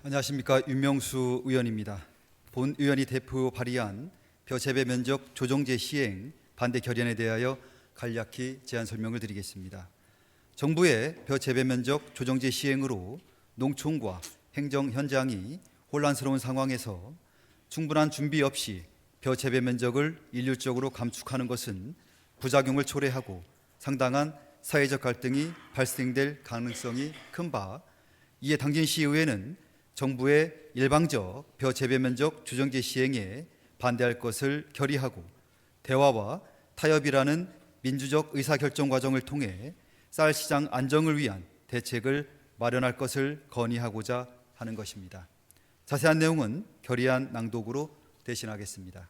안녕하십니까. 윤명수 의원입니다. 본 의원이 대표 발의한 벼 재배 면적 조정제 시행 반대 결연에 대하여 간략히 제안 설명을 드리겠습니다. 정부의 벼 재배 면적 조정제 시행으로 농촌과 행정 현장이 혼란스러운 상황에서 충분한 준비 없이 벼 재배 면적을 일률적으로 감축하는 것은 부작용을 초래하고 상당한 사회적 갈등이 발생될 가능성이 큰 바, 이에 당진시의회는 정부의 일방적 벼 재배 면적 조정제 시행에 반대할 것을 결의하고 대화와 타협이라는 민주적 의사결정 과정을 통해 쌀 시장 안정을 위한 대책을 마련할 것을 건의하고자 하는 것입니다. 자세한 내용은 결의안 낭독으로 대신하겠습니다.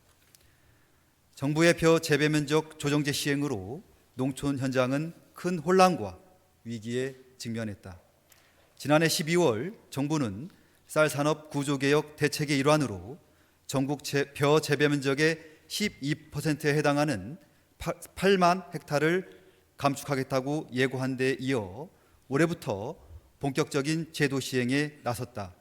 정부의 벼 재배 면적 조정제 시행으로 농촌 현장은 큰 혼란과 위기에 직면했다. 지난해 12월 정부는 쌀 산업 구조개혁 대책의 일환으로 전국 벼 재배 면적의 12%에 해당하는 8만 헥타를 감축하겠다고 예고한 데 이어 올해부터 본격적인 제도 시행에 나섰다.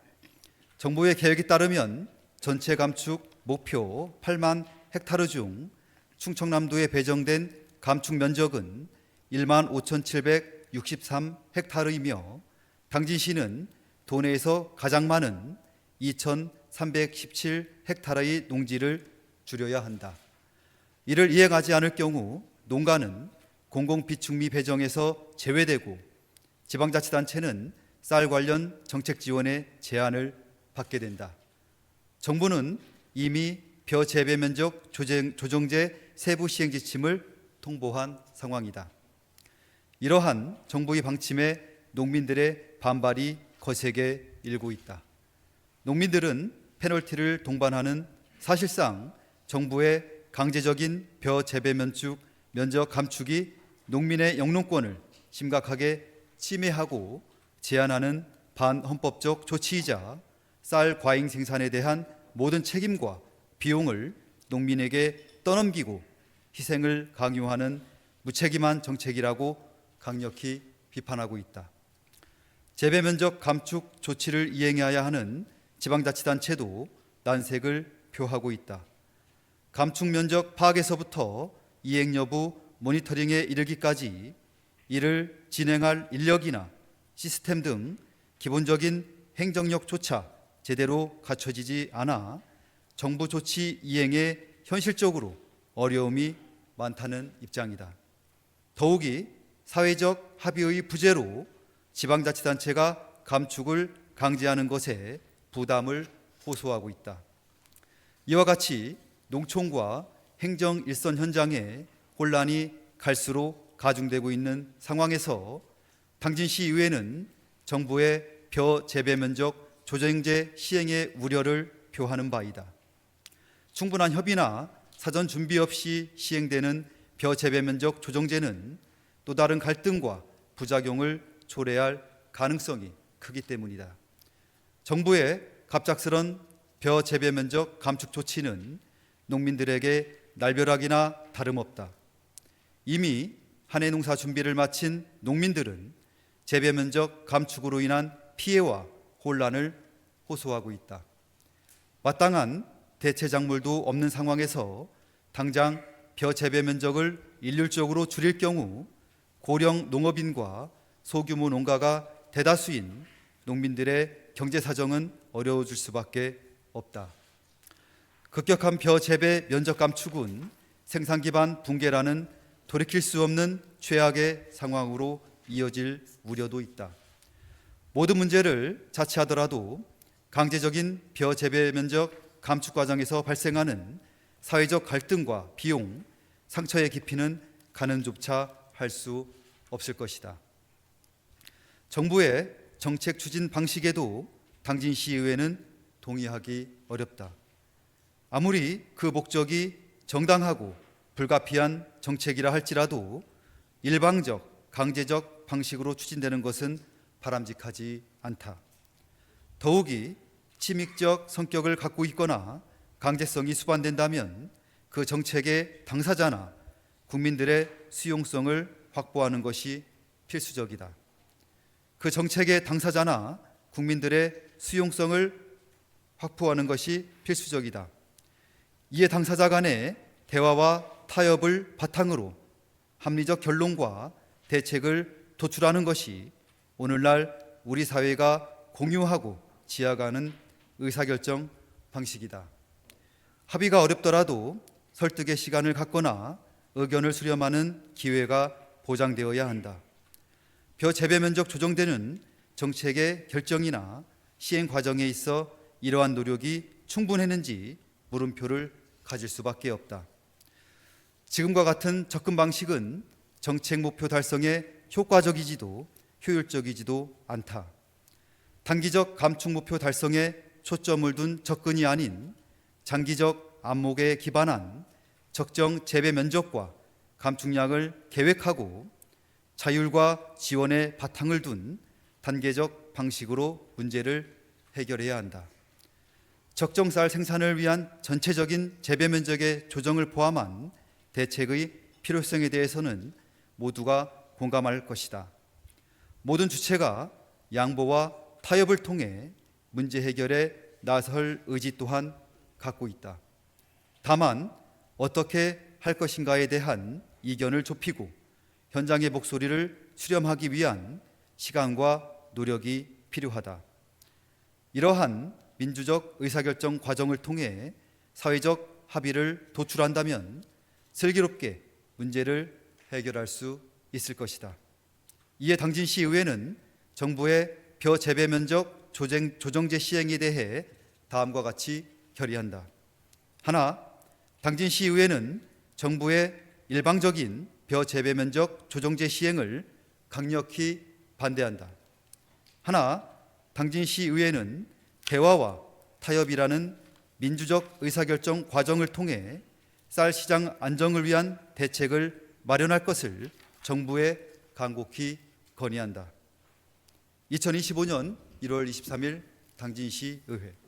정부의 계획에 따르면 전체 감축 목표 8만 헥타르 중 충청남도에 배정된 감축 면적은 1만 5,763 헥타르이며 당진시는 도내에서 가장 많은 2,317 헥타르의 농지를 줄여야 한다. 이를 이행하지 않을 경우 농가는 공공비축미 배정에서 제외되고 지방자치단체는 쌀 관련 정책 지원의 제한을 받게 된다. 정부는 이미 벼 재배 면적 조정제 세부 시행 지침을 통보한 상황이다. 이러한 정부의 방침에 농민들의 반발이 거세게 일고 있다. 농민들은 페널티를 동반하는 사실상 정부의 강제적인 벼 재배 면적 감축이 농민의 영농권을 심각하게 침해하고 제한하는 반헌법적 조치이자 쌀 과잉 생산에 대한 모든 책임과 비용을 농민에게 떠넘기고 희생을 강요하는 무책임한 정책이라고 강력히 비판하고 있다. 재배 면적 감축 조치를 이행해야 하는 지방자치단체도 난색을 표하고 있다. 감축 면적 파악에서부터 이행 여부 모니터링에 이르기까지 이를 진행할 인력이나 시스템 등 기본적인 행정력조차 제대로 갖춰지지 않아 정부 조치 이행에 현실적으로 어려움이 많다는 입장이다. 더욱이 사회적 합의의 부재로 지방자치단체가 감축을 강제하는 것에 부담을 호소하고 있다. 이와 같이 농촌과 행정 일선 현장에 혼란이 갈수록 가중되고 있는 상황에서 당진시의회는 정부의 벼 재배 면적 조정제 시행의 우려를 표하는 바이다. 충분한 협의나 사전 준비 없이 시행되는 벼 재배 면적 조정제는 또 다른 갈등과 부작용을 초래할 가능성이 크기 때문이다. 정부의 갑작스런 벼 재배 면적 감축 조치는 농민들에게 날벼락이나 다름없다. 이미 한해 농사 준비를 마친 농민들은 재배 면적 감축으로 인한 피해와 혼란을 호소하고 있다. 마땅한 대체 작물도 없는 상황에서 당장 벼 재배 면적을 일률적으로 줄일 경우 고령 농업인과 소규모 농가가 대다수인 농민들의 경제 사정은 어려워질 수밖에 없다. 급격한 벼 재배 면적 감축은 생산 기반 붕괴라는 돌이킬 수 없는 최악의 상황으로 이어질 우려도 있다. 모든 문제를 자체하더라도 강제적인 벼 재배 면적 감축 과정에서 발생하는 사회적 갈등과 비용, 상처의 깊이는 가늠조차 할 수 없을 것이다. 정부의 정책 추진 방식에도 당진시의회는 동의하기 어렵다. 아무리 그 목적이 정당하고 불가피한 정책이라 할지라도 일방적, 강제적 방식으로 추진되는 것은 바람직하지 않다. 더욱이 침익적 성격을 갖고 있거나 강제성이 수반된다면 그 정책의 당사자나 국민들의 수용성을 확보하는 것이 필수적이다. 그 정책의 당사자나 국민들의 수용성을 확보하는 것이 필수적이다. 이에 당사자 간의 대화와 타협을 바탕으로 합리적 결론과 대책을 도출하는 것이 오늘날 우리 사회가 공유하고 지향하는 의사결정 방식이다. 합의가 어렵더라도 설득의 시간을 갖거나 의견을 수렴하는 기회가 보장되어야 한다. 벼 재배 면적 조정되는 정책의 결정이나 시행 과정에 있어 이러한 노력이 충분했는지 물음표를 가질 수밖에 없다. 지금과 같은 접근 방식은 정책 목표 달성에 효과적이지도 효율적이지도 않다. 단기적 감축 목표 달성에 초점을 둔 접근이 아닌 장기적 안목에 기반한 적정 재배 면적과 감축량을 계획하고 자율과 지원의 바탕을 둔 단계적 방식으로 문제를 해결해야 한다. 적정 쌀 생산을 위한 전체적인 재배 면적의 조정을 포함한 대책의 필요성에 대해서는 모두가 공감할 것이다. 모든 주체가 양보와 타협을 통해 문제 해결에 나설 의지 또한 갖고 있다. 다만 어떻게 할 것인가에 대한 이견을 좁히고 현장의 목소리를 수렴하기 위한 시간과 노력이 필요하다. 이러한 민주적 의사결정 과정을 통해 사회적 합의를 도출한다면 슬기롭게 문제를 해결할 수 있을 것이다. 이에 당진시의회는 정부의 벼 재배 면적 조정제 시행에 대해 다음과 같이 결의한다. 하나, 당진시의회는 정부의 일방적인 벼 재배 면적 조정제 시행을 강력히 반대한다. 하나, 당진시의회는 대화와 타협이라는 민주적 의사결정 과정을 통해 쌀 시장 안정을 위한 대책을 마련할 것을 정부에 간곡히 건의한다. 2025년 1월 23일 당진시의회.